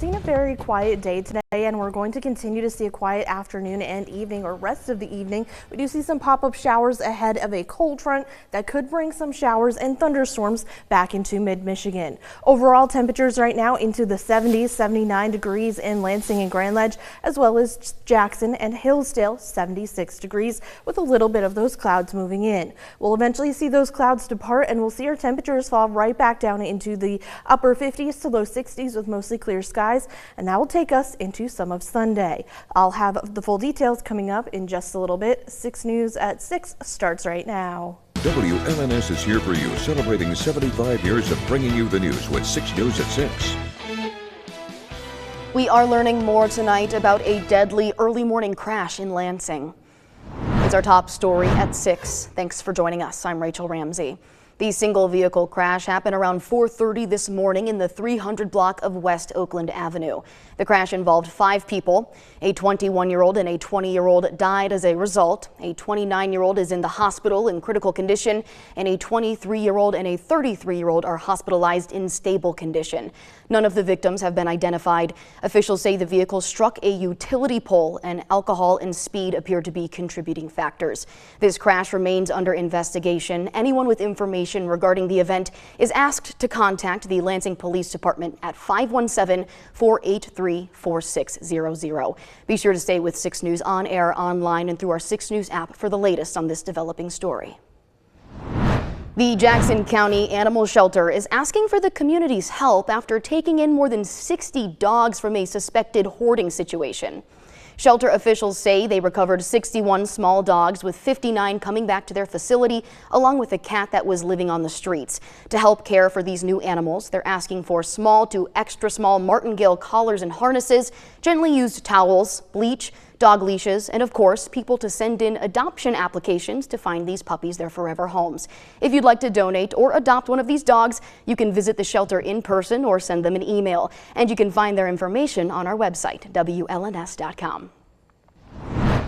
Seen a very quiet day today, and we're going to continue to see a quiet afternoon and evening or rest of the evening. We do see some pop-up showers ahead of a cold front that could bring some showers and thunderstorms back into mid-Michigan. Overall temperatures right now into the 70s, 79 degrees in Lansing and Grand Ledge, as well as Jackson and Hillsdale, 76 degrees with a little bit of those clouds moving in. We'll eventually see those clouds depart, and we'll see our temperatures fall right back down into the upper 50s to low 60s with mostly clear skies. And that will take us into some of Sunday. I'll have the full details coming up in just a little bit. 6 News at 6 starts right now. WLNS is here for you, celebrating 75 years of bringing you the news with 6 News at 6. We are learning more tonight about a deadly early morning crash in Lansing. It's our top story at 6. Thanks for joining us. I'm Rachel Ramsey. The single vehicle crash happened around 4:30 this morning in the 300 block of West Oakland Avenue. The crash involved 5 people. A 21-year-old and a 20-year-old died as a result. A 29-year-old is in the hospital in critical condition, and a 23-year-old and a 33-year-old are hospitalized in stable condition. None of the victims have been identified. Officials say the vehicle struck a utility pole, and alcohol and speed appear to be contributing factors. This crash remains under investigation. Anyone with information regarding the event is asked to contact the Lansing Police Department at 517-483-4600. Be sure to stay with 6 News on air, online, and through our 6 News app for the latest on this developing story. The Jackson County Animal Shelter is asking for the community's help after taking in more than 60 dogs from a suspected hoarding situation. Shelter officials say they recovered 61 small dogs, with 59 coming back to their facility, along with a cat that was living on the streets. To help care for these new animals, they're asking for small to extra small martingale collars and harnesses, gently used towels, bleach, dog leashes, and of course, people to send in adoption applications to find these puppies their forever homes. If you'd like to donate or adopt one of these dogs, you can visit the shelter in person or send them an email. And you can find their information on our website, WLNS.com.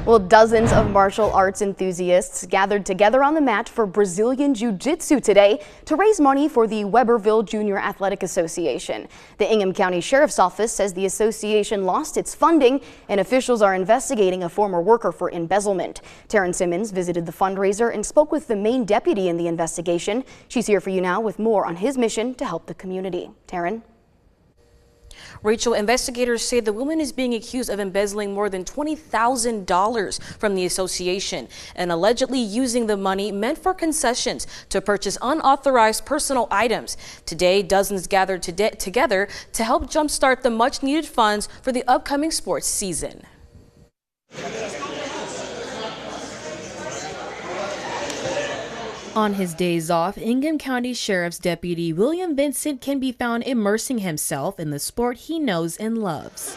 Well, dozens of martial arts enthusiasts gathered together on the mat for Brazilian Jiu-Jitsu today to raise money for the Weberville Junior Athletic Association. The Ingham County Sheriff's Office says the association lost its funding, and officials are investigating a former worker for embezzlement. Taryn Simmons visited the fundraiser and spoke with the main deputy in the investigation. She's here for you now with more on his mission to help the community. Taryn? Rachel, investigators say the woman is being accused of embezzling more than $20,000 from the association and allegedly using the money meant for concessions to purchase unauthorized personal items. Today, dozens gathered together to help jumpstart the much-needed funds for the upcoming sports season. On his days off, Ingham County Sheriff's Deputy William Vincent can be found immersing himself in the sport he knows and loves,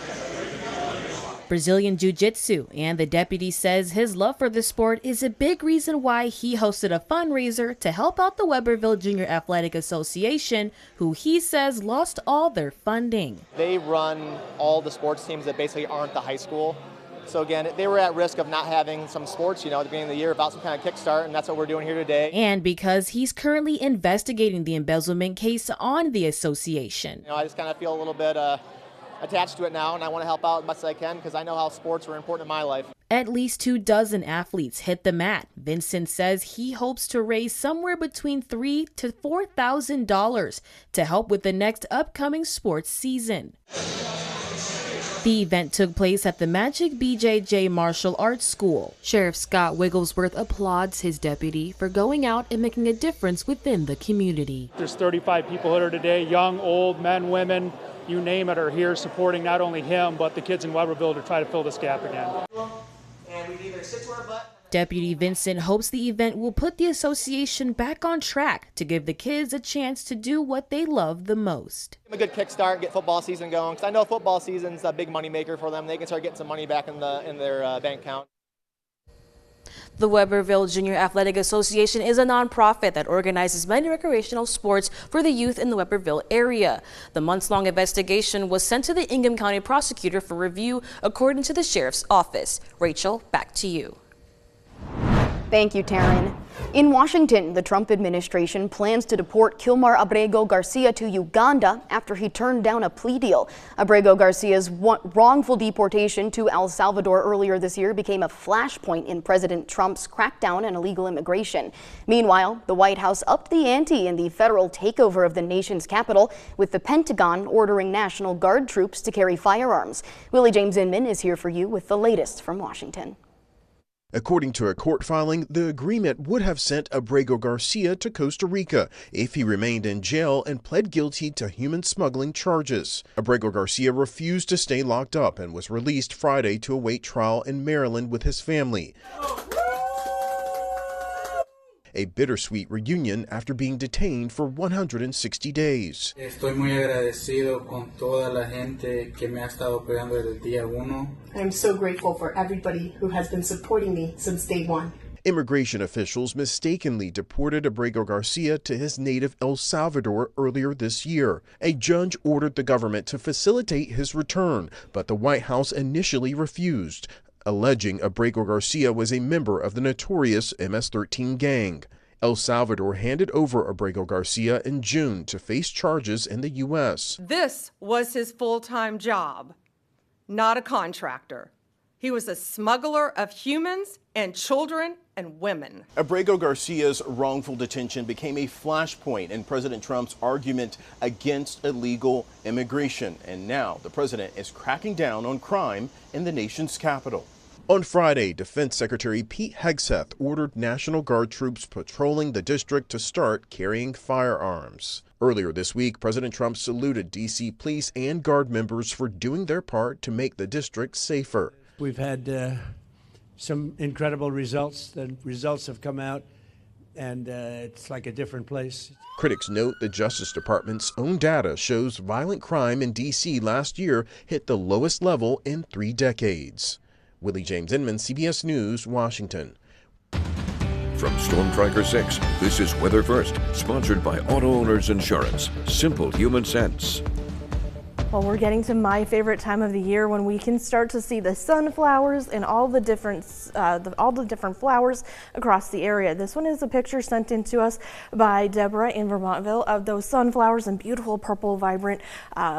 Brazilian Jiu-Jitsu, and the deputy says his love for the sport is a big reason why he hosted a fundraiser to help out the Weberville Junior Athletic Association, who he says lost all their funding. They run all the sports teams that basically aren't the high school. So again, they were at risk of not having some sports, at the beginning of the year about some kind of kickstart, and that's what we're doing here today. And because he's currently investigating the embezzlement case on the association. I just kind of feel a little bit attached to it now, and I want to help out as much as I can because I know how sports are important in my life. At least 24 athletes hit the mat. Vincent says he hopes to raise somewhere between $3,000 to $4,000 to help with the next upcoming sports season. The event took place at the Magic BJJ Martial Arts School. Sheriff Scott Wigglesworth applauds his deputy for going out and making a difference within the community. There's 35 people here today, young, old, men, women, you name it, are here supporting not only him, but the kids in Weberville to try to fill this gap again. And we either sit to our butt. Deputy Vincent hopes the event will put the association back on track to give the kids a chance to do what they love the most. A good kickstart, get football season going, because I know football season's a big money maker for them. They can start getting some money back in their bank account. The Weberville Junior Athletic Association is a nonprofit that organizes many recreational sports for the youth in the Weberville area. The months-long investigation was sent to the Ingham County prosecutor for review, according to the sheriff's office. Rachel, back to you. Thank you, Taryn. In Washington, the Trump administration plans to deport Kilmar Abrego Garcia to Uganda after he turned down a plea deal. Abrego Garcia's wrongful deportation to El Salvador earlier this year became a flashpoint in President Trump's crackdown on illegal immigration. Meanwhile, the White House upped the ante in the federal takeover of the nation's capital, with the Pentagon ordering National Guard troops to carry firearms. Willie James Inman is here for you with the latest from Washington. According to a court filing, the agreement would have sent Abrego Garcia to Costa Rica if he remained in jail and pled guilty to human smuggling charges. Abrego Garcia refused to stay locked up and was released Friday to await trial in Maryland with his family. A bittersweet reunion after being detained for 160 days. Estoy muy agradecido con toda la gente que me ha estado apoyando desde el día uno. I'm so grateful for everybody who has been supporting me since day one. Immigration officials mistakenly deported Abrego Garcia to his native El Salvador earlier this year. A judge ordered the government to facilitate his return, but the White House initially refused, alleging Abrego Garcia was a member of the notorious MS-13 gang. El Salvador handed over Abrego Garcia in June to face charges in the U.S. This was his full-time job, not a contractor. He was a smuggler of humans and children and women. Abrego Garcia's wrongful detention became a flashpoint in President Trump's argument against illegal immigration. And now the president is cracking down on crime in the nation's capital. On Friday, Defense Secretary Pete Hegseth ordered National Guard troops patrolling the district to start carrying firearms. Earlier this week, President Trump saluted D.C. police and Guard members for doing their part to make the district safer. We've had some incredible results. The results have come out, and it's like a different place. Critics note the Justice Department's own data shows violent crime in D.C. last year hit the lowest level in 3 decades. Willie James Inman, CBS News, Washington. From Storm Tracker 6, this is Weather First, sponsored by Auto Owners Insurance. Simple human sense. Well, we're getting to my favorite time of the year when we can start to see the sunflowers and all the different flowers across the area. This one is a picture sent in to us by Deborah in Vermontville of those sunflowers and beautiful purple, vibrant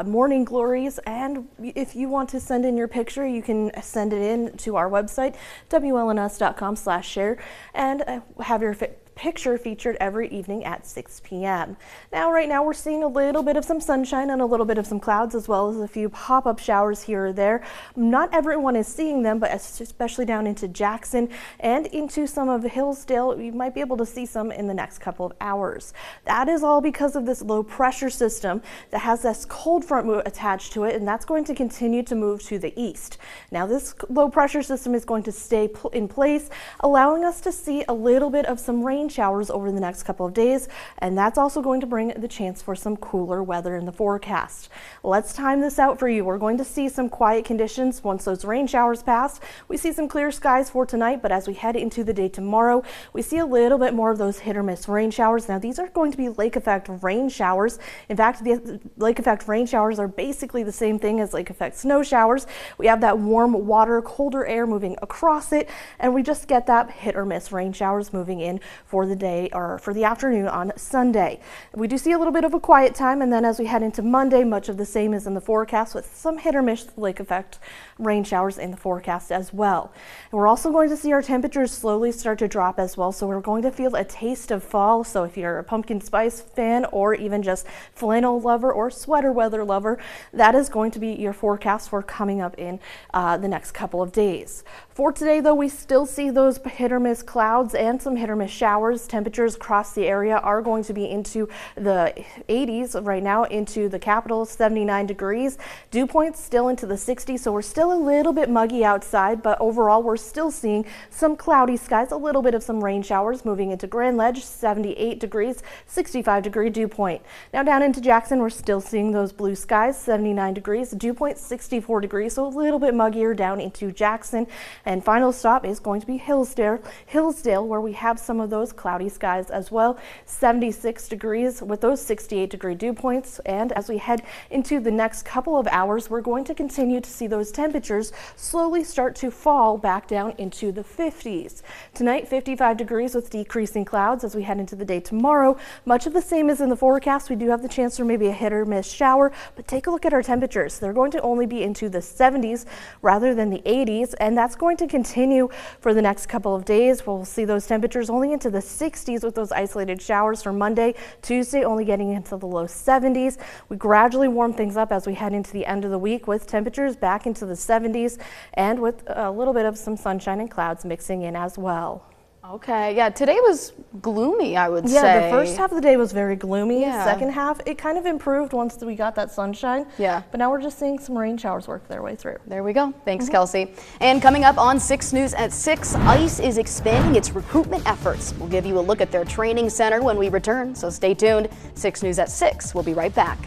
morning glories. And if you want to send in your picture, you can send it in to our website, WLNS.com/share, and have your picture featured every evening at 6 p.m. Now, right now, we're seeing a little bit of some sunshine and a little bit of some clouds, as well as a few pop-up showers here or there. Not everyone is seeing them, but especially down into Jackson and into some of Hillsdale, you might be able to see some in the next couple of hours. That is all because of this low pressure system that has this cold front attached to it, and that's going to continue to move to the east. Now, this low pressure system is going to stay in place, allowing us to see a little bit of some rain showers over the next couple of days, and that's also going to bring the chance for some cooler weather in the forecast. Let's time this out for you. We're going to see some quiet conditions once those rain showers pass. We see some clear skies for tonight, but as we head into the day tomorrow, we see a little bit more of those hit or miss rain showers. Now, these are going to be lake effect rain showers. In fact, the lake effect rain showers are basically the same thing as lake effect snow showers. We have that warm water, colder air moving across it, and we just get that hit or miss rain showers moving in for the day or for the afternoon on Sunday. We do see a little bit of a quiet time, and then as we head into Monday, much of the same is in the forecast, with some hit or miss lake effect rain showers in the forecast as well. And we're also going to see our temperatures slowly start to drop as well, so we're going to feel a taste of fall. So if you're a pumpkin spice fan or even just flannel lover or sweater weather lover, that is going to be your forecast for coming up in the next couple of days. For today, though, we still see those hit or miss clouds and some hit or miss showers. Temperatures across the area are going to be into the 80s right now, into the capital, 79 degrees. Dew points still into the 60s, so we're still a little bit muggy outside, but overall we're still seeing some cloudy skies, a little bit of some rain showers moving into Grand Ledge, 78 degrees, 65 degree dew point. Now down into Jackson, we're still seeing those blue skies, 79 degrees, dew point 64 degrees, so a little bit muggier down into Jackson. And final stop is going to be Hillsdale, where we have some of those those cloudy skies as well. 76 degrees with those 68-degree dew points. And as we head into the next couple of hours, we're going to continue to see those temperatures slowly start to fall back down into the 50s. Tonight, 55 degrees with decreasing clouds as we head into the day tomorrow. Much of the same as in the forecast. We do have the chance for maybe a hit or miss shower, but take a look at our temperatures. They're going to only be into the 70s rather than the 80s, and that's going to continue for the next couple of days. We'll see those temperatures only into the 60s with those isolated showers for Monday. Tuesday only getting into the low 70s. We gradually warm things up as we head into the end of the week with temperatures back into the 70s and with a little bit of some sunshine and clouds mixing in as well. Okay, yeah, today was gloomy, I would say. Yeah, the first half of the day was very gloomy. Yeah. Second half, it kind of improved once we got that sunshine. Yeah. But now we're just seeing some rain showers work their way through. There we go. Thanks, Kelsey. And coming up on 6 News at 6, ICE is expanding its recruitment efforts. We'll give you a look at their training center when we return, so stay tuned. 6 News at 6. We'll be right back.